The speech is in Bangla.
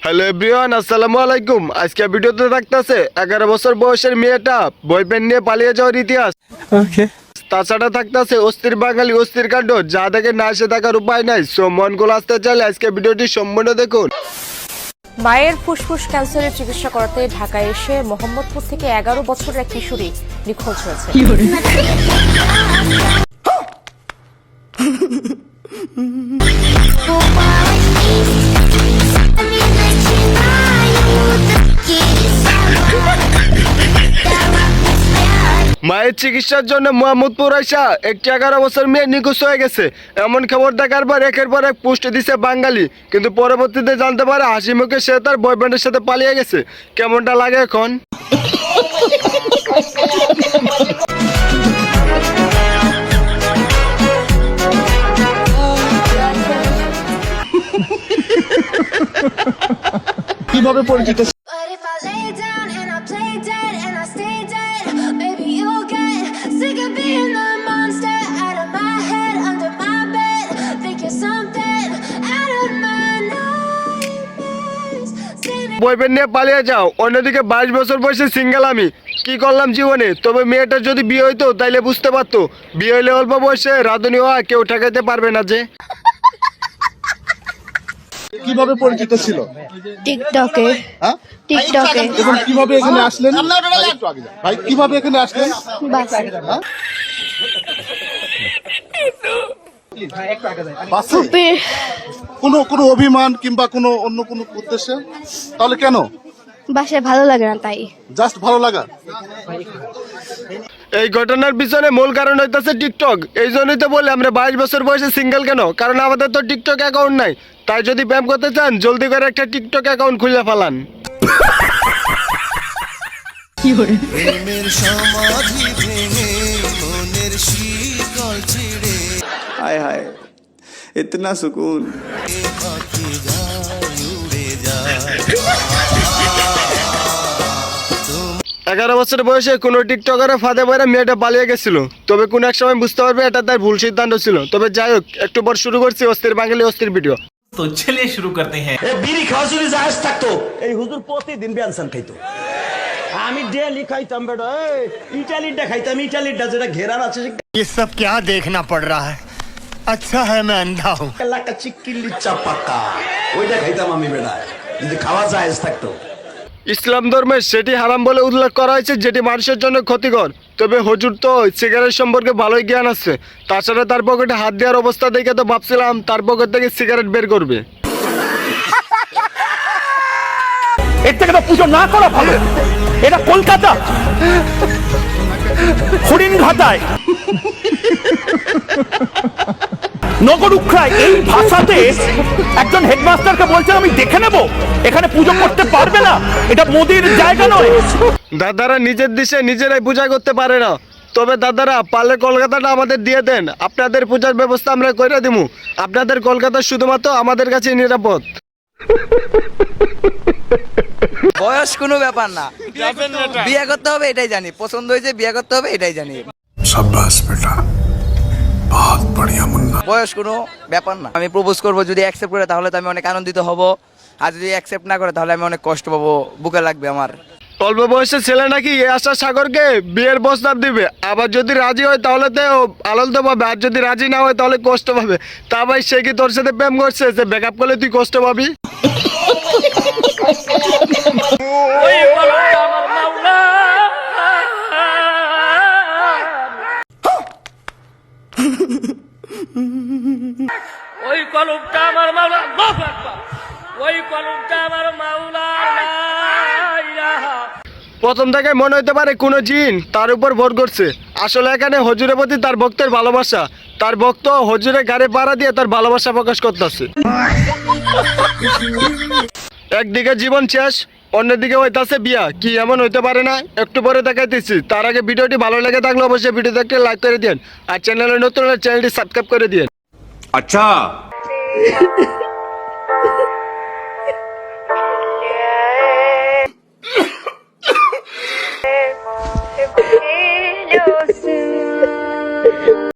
হ্যালো এভরিওয়ান, আসসালামু আলাইকুম। আজকে ভিডিওতে থাকতেছে 11 বছর বয়সের মেয়েটা বয়ফ্রেন্ড নিয়ে পালিয়ে যাওয়ার ইতিহাস। তাছাড়া থাকতেছে অস্থির বাঙালি অস্থির কাণ্ড, যা দেখে না এসে থাকার উপায় নাই। সো মন গোল আসতে চাইলে আজকে ভিডিওটি সম্পূর্ণ দেখুন। মায়ের ফুসফুস ক্যান্সারের চিকিৎসা করাতে ঢাকায় এসে মোহাম্মদপুর থেকে 11 বছরের এক কিশোরী নিখোঁজ হয়েছে। মায়ের চিকিৎসার জন্য মোহাম্মদপুর আইসা একটি 11 বছর মেয়ে নিখোঁজ হয়ে গেছে। এমন খবর দেখার পর একের পর এক পোস্ট দিছে বাঙালি, কিন্তু পরবর্তীতে জানতে পারে হাসি মুখে সে তার বয়ফ্রেন্ডের সাথে পালিয়ে গেছে। কেমনটা লাগে এখন? কিভাবে পরিচিত? But if I lay down and I play dead and I stay dead, maybe you'll get sick of being the monster out of my head, under my bed. Think you're something out of my nightmares. Boyfriend নিয়ে পালিয়ে যাও, অন্যদিকে 22 বছর বয়সে সিঙ্গেল আমি। কি করলাম জীবনে? তবে মেয়েটার যদি বিয়ে হইতো তাইলে বুঝতে পারতো, বিয়ে হইলে অল্প বয়সে রাঁধুনি হওয়া কেউ ঠেকাইতে পারবে না যে। কিভাবে পরিচিত ছিল? টিকটকে। হ্যাঁ, টিকটকে। এবং কিভাবে এখানে আসলেন? একটু আগে যান। ভাই কিভাবে এখানে আসলেন? বাসে। হ্যাঁ? বাসে? ফুপির কোনো অভিমান কিংবা অন্য কোনো উদ্দেশ্যে? তাহলে কেন? বাসায় ভালো লাগে না তাই। জাস্ট ভালো লাগা? এই ঘটনার পিছনে মূল কারণ হইতেছে টিকটক। এই জন্যই তো বলে আমরা 22 বছর বয়সে সিঙ্গেল কেন, কারণ আমাদের তো টিকটক অ্যাকাউন্ট নাই। তাই যদি প্রেম করতে চান জলদি করে একটা টিকটক অ্যাকাউন্ট খুলে ফেলান। প্রেমের সমাধি ভেঙে মনের শিকল ছিঁড়ে हाय हाय इतना सुकून। পাখি যায় উড়ে যায়। 11 বছর বয়সে কোনো টিকটকারের ফাঁদে পড়ে মেয়েটা পালিয়ে গেছিল। তবে কোন এক সময় বুঝতে পারবে এটা তার ভুল সিদ্ধান্ত ছিল। তবে যাই হোক, একটু পর শুরু করছি অস্থির বাঙালি অস্থির ভিডিও। তো চলিए शुरू करते हैं। বিড়ি খাওয়া যদি জাহাজ থাকতো এই হুজুর প্রতিদিন বেনসান খাইতো। আমি ডেলি খাইতাম বেটা, ইটালিটা খাইতাম, ইটালিটা যেটা ঘেরার আছে ये सब क्या देखना पड़ रहा है? अच्छा है मैं अंधा हूँ। এলাকা চিক্কিল্লি চাপাতা, ওইটা খাইতাম আমি বেটা যদি খাওয়া জাহাজ থাকতো। ইসলাম ধর্মে সেটি হারাম বলে উল্লেখ করা হয়েছে, যেটি মানুষের জন্য ক্ষতিকর। তবে হুজুর তো সিগারেট সম্পর্কে ভালোই জ্ঞান আছে। তাছাড়া তার পকেটে হাত দেওয়ার অবস্থা দেখে তো ভাবছিলাম তার পকেট থেকে সিগারেট বের করবে। এর থেকে তো পুজো না করা ভালো। এটা কলকাতা, হরিণঘাটায়, নগরুখরায় এই ভাষাতে একজন হেডমাস্টারকে বলছেন আমি দেখে নেব, এখানে পুজো করতে পারবে না, এটা মোদির জায়গা নয়। দাদারা নিজের দেশে নিজেরাই পূজা করতে পারে না। তবে দাদারা পারলে কলকাতাটা আমাদের দিয়ে দেন, আপনাদের পূজার ব্যবস্থা আমরা করে দিব। আপনাদের কলকাতা শুধুমাত্র আমাদের কাছে নিরাপদ। বয়স কোনো ব্যাপার না, বিয়ে করতে হবে এটাই জানি, পছন্দ হয়েছে বিয়ে করতে হবে এটাই জানি। শাবাশ বেটা, বহুত বড়িয়া মুন্না। বয়স কোনো ব্যাপার না। আমি প্রপোজ করবো, যদি অ্যাকসেপ্ট করে তাহলে তো আমি অনেক আনন্দিত হব, আর যদি অ্যাকসেপ্ট না করে তাহলে আমি অনেক কষ্ট পাবো, বুকে লাগবে আমার। অল্প বয়সের ছেলে নাকি এ আশা সাগরকে বিয়ের প্রস্তাব দিবে, আবার যদি রাজি হয় তাহলে তো আনন্দ পাবে, আর যদি রাজি না হয় তাহলে কষ্ট পাবে। তা ভাই সে কি তোর সাথে প্রেম করছে, সে ব্রেকআপ করলে তুই কষ্ট পাবি? ওই কলমটা আমার মাওলা, আল্লাহু আকবার। ওই কলমটা আমার মাওলা, লা ইলাহা। প্রথম থেকে মনে হতে পারে কোনো জিন তার উপর ভর করছে। আসলে এখানে হজুরের প্রতি তার ভক্তের ভালোবাসা। তার ভক্ত হজুরের গাড়ি পাড়া দিয়ে তার ভালোবাসা প্রকাশ করতেছে। একদিকে জীবন শেষ, অন্যদিকে হইতাছে বিয়া। কি এমন হইতে পারে না? একটু পরে দেখাইতেছি। তার আগে ভিডিওটি ভালো লেগে থাকলে অবশ্যই ভিডিওতে একটা লাইক করে দিন, আর চ্যানেলে নতুন হলে চ্যানেলটি সাবস্ক্রাইব করে দিন। আচ্ছা